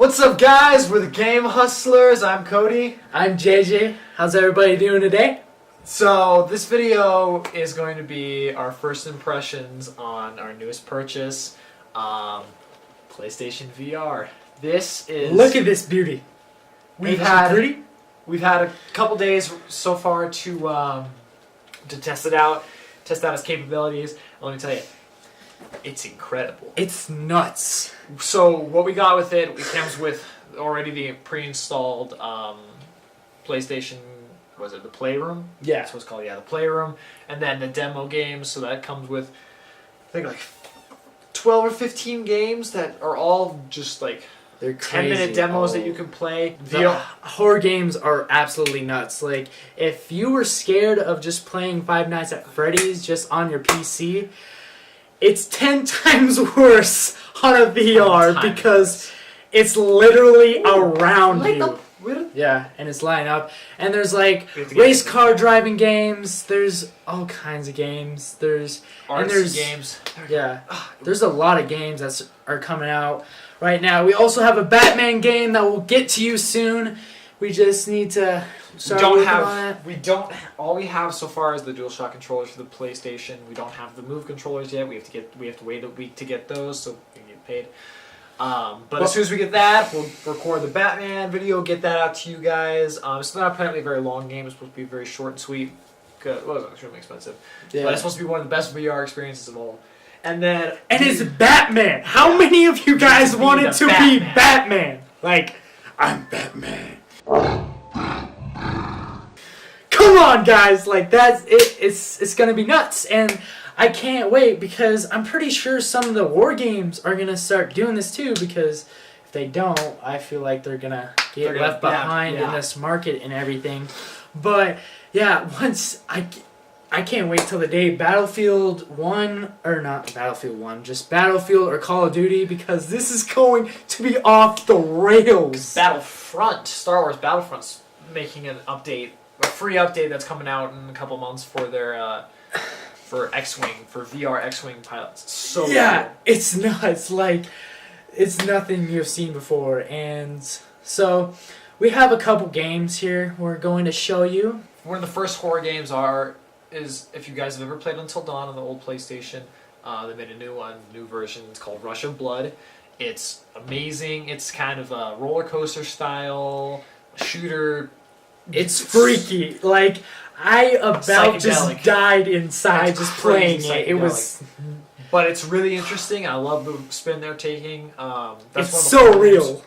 What's up, guys? We're the Game Hustlers. I'm Cody. I'm JJ. How's everybody doing today? So this video is going to be our first impressions on our newest purchase, PlayStation VR. This is... Look at this beauty. We've Ain't she had pretty? We've had a couple days so far to test it out, test out its capabilities. And let me tell you, it's incredible. It's nuts. So what we got with it comes with already the pre-installed PlayStation. Was it the Playroom? Yeah. That's what it's called. Yeah, the Playroom, and then the demo games. So that comes with, I think, like 12 or 15 games that are all just like They're crazy. 10-minute demos that you can play. The horror games are absolutely nuts. Like, if you were scared of just playing Five Nights at Freddy's just on your PC, it's 10 times worse on a VR because it's literally around you. Yeah, and it's lining up. And there's like race car driving games. There's all kinds of games. There's games. Yeah, there's a lot of games that are coming out right now. We also have a Batman game that will get to you soon. We just need to start working on it. All we have so far is the DualShock controllers for the PlayStation. We don't have the Move controllers yet. We have to wait a week to get those so we can get paid. But as soon as we get that, we'll record the Batman video, get that out to you guys. It's not apparently a very long game. It's supposed to be very short and sweet. Well, it's extremely expensive. Yeah. But it's supposed to be one of the best VR experiences of all. And it's Batman. How many of you guys wanted to be Batman? Like, I'm Batman. Come on, guys! Like, that's it. It's gonna be nuts, and I can't wait because I'm pretty sure some of the war games are gonna start doing this too. Because if they don't, I feel like they're gonna get left behind in this market and everything. But yeah, I can't wait till the day Battlefield 1, or not Battlefield 1, just Battlefield or Call of Duty, because this is going to be off the rails. Battlefront, Star Wars Battlefront's making an update, a free update that's coming out in a couple months for their, for X-Wing, for VR X-Wing pilots. So yeah, cool. It's nuts. Like, it's nothing you've seen before. And so we have a couple games here we're going to show you. One of the first horror games is if you guys have ever played Until Dawn on the old PlayStation, they made a new version. It's called Rush of Blood. It's amazing. It's kind of a roller coaster style shooter. It's freaky. Like, I just died inside just playing it. It was, but it's really interesting. I love the spin they're taking. It's so real.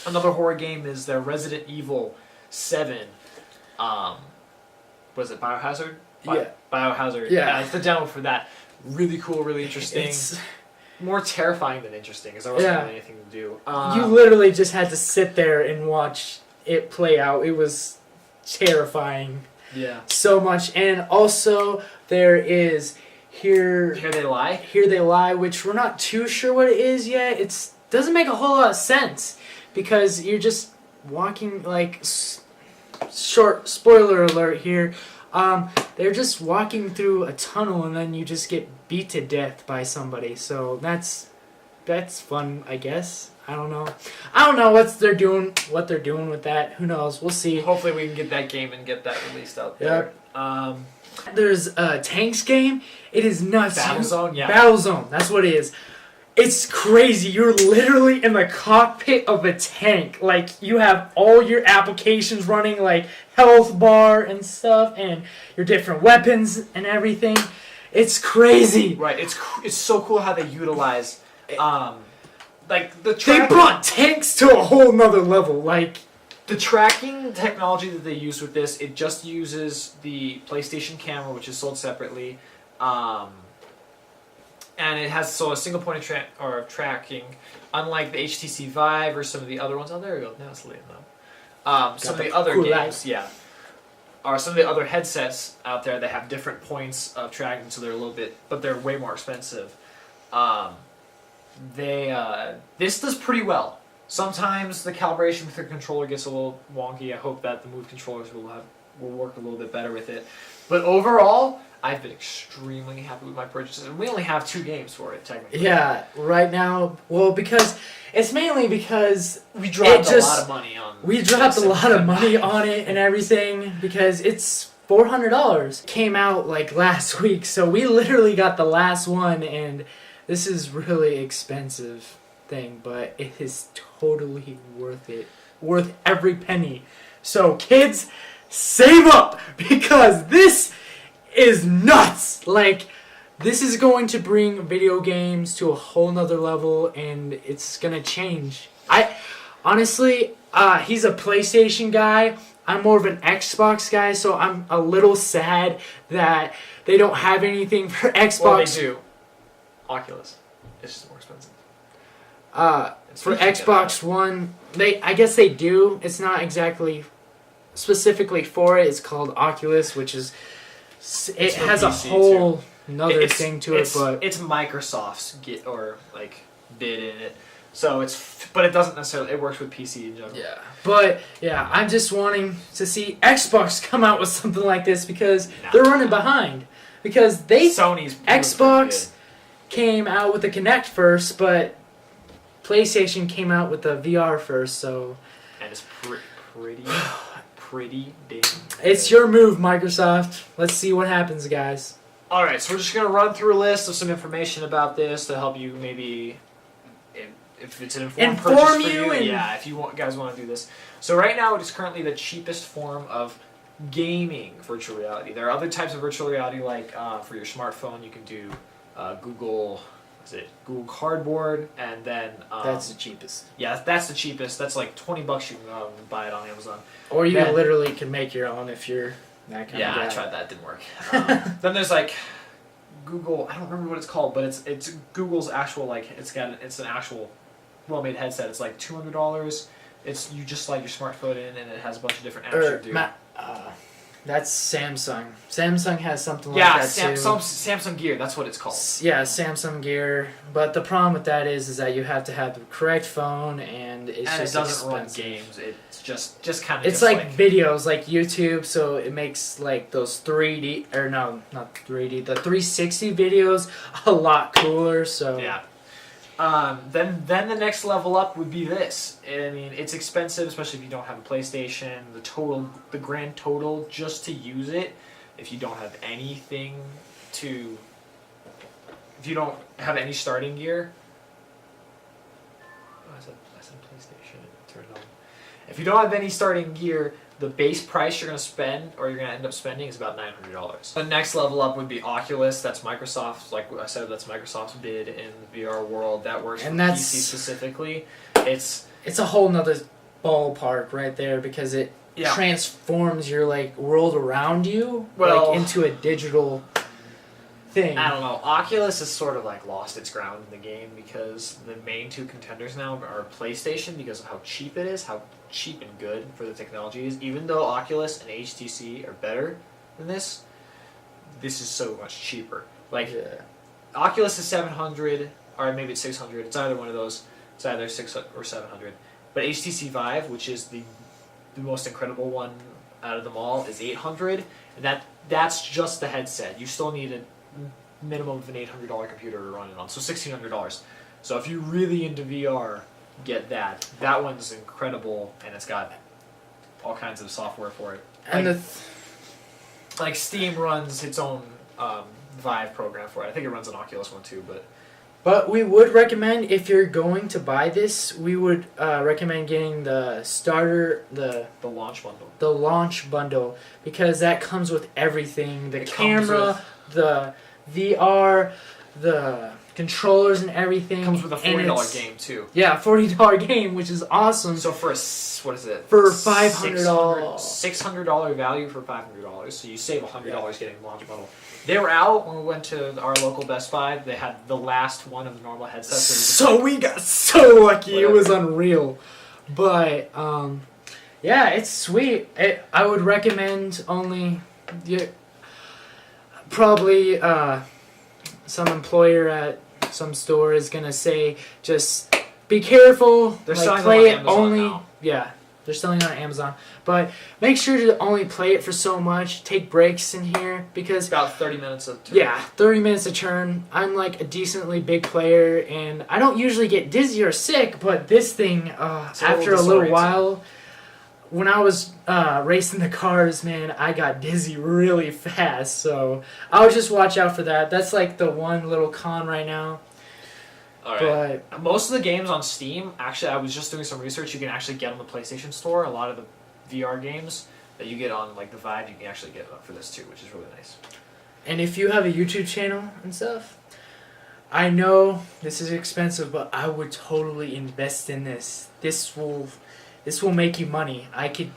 Another horror game is the Resident Evil 7. Was it Biohazard? Yeah. Biohazard. Yeah, it's the demo for that. Really cool, really interesting. It's more terrifying than interesting, because there wasn't really anything to do. You literally just had to sit there and watch it play out. It was terrifying. Yeah. So much. And also, there is Here They Lie. Here They Lie, which we're not too sure what it is yet. It doesn't make a whole lot of sense, because you're just walking, like, short spoiler alert here. They're just walking through a tunnel and then you just get beat to death by somebody. So that's fun, I guess. I don't know what they're doing with that. Who knows? We'll see. Hopefully we can get that game and get that released out there. There's a tanks game. It is nuts. Battlezone, yeah. Battlezone, that's what it is. It's crazy. You're literally in the cockpit of a tank. Like, you have all your applications running, like health bar and stuff, and your different weapons and everything. It's crazy. Right. It's so cool how they utilize, like they brought tanks to a whole nother level. Like, the tracking technology that they use with this, it just uses the PlayStation camera, which is sold separately. And it has a single point of tracking, unlike the HTC Vive or some of the other ones. Oh, there we go. Now it's lit up. Some of the other games, or some of the other headsets out there that have different points of tracking, so but they're way more expensive. This does pretty well. Sometimes the calibration with the controller gets a little wonky. I hope that the Move controllers will work a little bit better with it. But overall, I've been extremely happy with my purchases, and we only have 2 games for it technically. Yeah, right now, well, because it's mainly because We dropped It just- a lot of money on. we dropped a this lot of and- money on it and everything because it's $400. Came out like last week, so we literally got the last one, and this is really expensive thing, but it is totally worth it. Worth every penny. So kids, save up because this is nuts. Like, this is going to bring video games to a whole nother level, and it's gonna change. I honestly, he's a PlayStation guy. I'm more of an Xbox guy, so I'm a little sad that they don't have anything for Xbox. Well, they do. Oculus. It's just more expensive. For Speaking of Xbox One, I guess they do. It's not exactly specifically for it. It's called Oculus, which is it It's for has a PC whole another It's- thing to it, it's, but it's Microsoft's bid in it. So but it doesn't necessarily. It works with PC in general. yeah. But yeah, I'm just wanting to see Xbox come out with something like this because Nah. they're running behind. Because Sony's Xbox came out with the Kinect first, but PlayStation came out with the VR first, so and it's pretty damn. it's good. your move, Microsoft. Let's see what happens, guys. All right, so we're just gonna run through a list of some information about this to help you maybe, if it's an informed Inform purchase for you you. and- Yeah, if you guys want to do this. So right now it is currently the cheapest form of gaming virtual reality. There are other types of virtual reality, like for your smartphone, you can do Google. Google Cardboard, and then That's the cheapest. yeah, that's the cheapest. That's like $20. You can buy it on Amazon. Or you Then- literally can make your own if you're that kind Yeah, of guy. I tried that. Didn't work. Then there's like Google. I don't remember what it's called, but it's Google's actual it's an actual well-made headset. It's like $200. You just slide your smartphone in, and it has a bunch of different apps you do. That's Samsung. Samsung has something Yeah, like that too. Samsung Gear. That's what it's called. Yeah, Samsung Gear. But the problem with that is that you have to have the correct phone, and it's And it just doesn't expensive. run games. It's just kind of. It's like videos, like YouTube, so it makes like those 3D or no, not 3D, the 360 videos a lot cooler. So yeah. Then the next level up would be this. I mean, it's expensive, especially if you don't have a PlayStation. The grand total just to use it, if you don't have anything to, if you don't have any starting gear. Oh, I said PlayStation. It turned on. If you don't have any starting gear, the base price you're going to spend, or you're going to end up spending, is about $900. The next level up would be Oculus. That's Microsoft. Like I said, that's Microsoft's bid in the VR world. That works And for that's- PC specifically. It's it's a whole nother ballpark right there because it yeah. transforms your like world around you Well- like into a digital thing. I don't know. Oculus has sort of like lost its ground in the game because the main 2 contenders now are PlayStation because of how cheap it is, how cheap and good for the technology is. Even though Oculus and HTC are better than this is so much cheaper. Like Yeah. Oculus is 700 or maybe it's 600. It's either one of those. It's either 600 or 700. But HTC Vive, which is the most incredible one out of them all, is 800, and that's just the headset. You still need a minimum of an $800 computer to run it on, so $1,600. So if you're really into VR, get that. That one's incredible, and it's got all kinds of software for it. And Like Steam runs its own Vive program for it. I think it runs an Oculus one too, but we would recommend, if you're going to buy this, we would recommend getting the starter, the launch bundle. the launch bundle, because that comes with everything: the It comes camera, the VR, the controllers, and everything. It comes with a And $40 it's- game too. Yeah, $40 game, which is awesome. So for what is it? For $500. $600 value for $500. So you save $100 getting the launch bundle. They were out when we went to our local Best Buy. They had the last one of the normal headsets. So we got so lucky. Whatever. It was unreal. But yeah, it's sweet. I would recommend only probably some employer at some store is gonna say just be careful. They're like, selling them play on it Amazon only. now. Yeah, They're selling it on Amazon. But make sure to only play it for so much. Take breaks in here because About 30 minutes of turn. yeah, 30 minutes a turn. I'm like a decently big player, and I don't usually get dizzy or sick, but this thing, It's after a little disorienting. while, when I was racing the cars, man, I got dizzy really fast. So I'll just watch out for that. That's like the one little con right now. All right. Most of the games on Steam, actually, I was just doing some research. You can actually get on the PlayStation Store. A lot of the VR games that you get on like the Vive, you can actually get for this too, which is really nice. And if you have a YouTube channel and stuff, I know this is expensive, but I would totally invest in this. This will make you money. I could,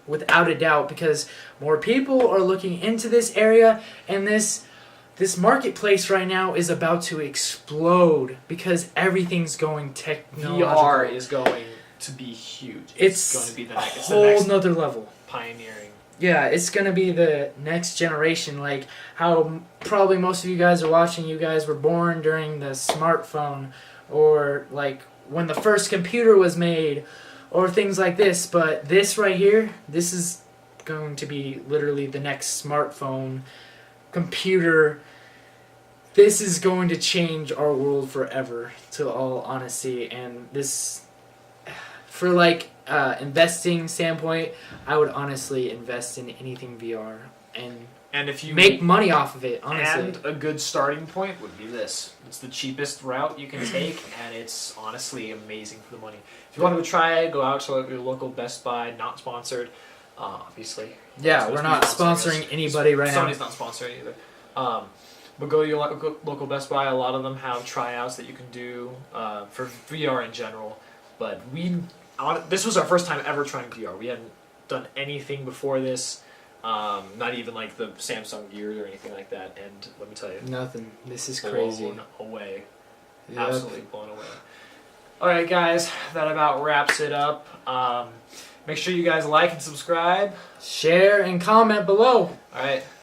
without a doubt, because more people are looking into this area, and this marketplace right now is about to explode because everything's going technological. VR is going to be huge. It's going to be the a next, it's whole the next nother level. pioneering. Yeah, it's gonna be the next generation. Like how probably most of you guys are watching. You guys were born during the smartphone, or like when the first computer was made, or things like this. But this right here, this is going to be literally the next smartphone, computer. This is going to change our world forever, to all honesty. And this, for like investing standpoint, I would honestly invest in anything VR and if you make money off of it. Honestly, And a good starting point would be this. It's the cheapest route you can take, and it's honestly amazing for the money. If you wanted to try it, go out to your local Best Buy, not sponsored, obviously. yeah, It's we're supposed not to be sponsoring us. anybody right now. Sony's not sponsoring either. But go to your local Best Buy. A lot of them have tryouts that you can do for VR in general. But this was our first time ever trying VR. We hadn't done anything before this. Not even like the Samsung Gears or anything like that. And let me tell you, Nothing. This is crazy. blown away. Yep. Absolutely blown away. Alright guys, that about wraps it up. Make sure you guys like and subscribe. Share and comment below. Alright,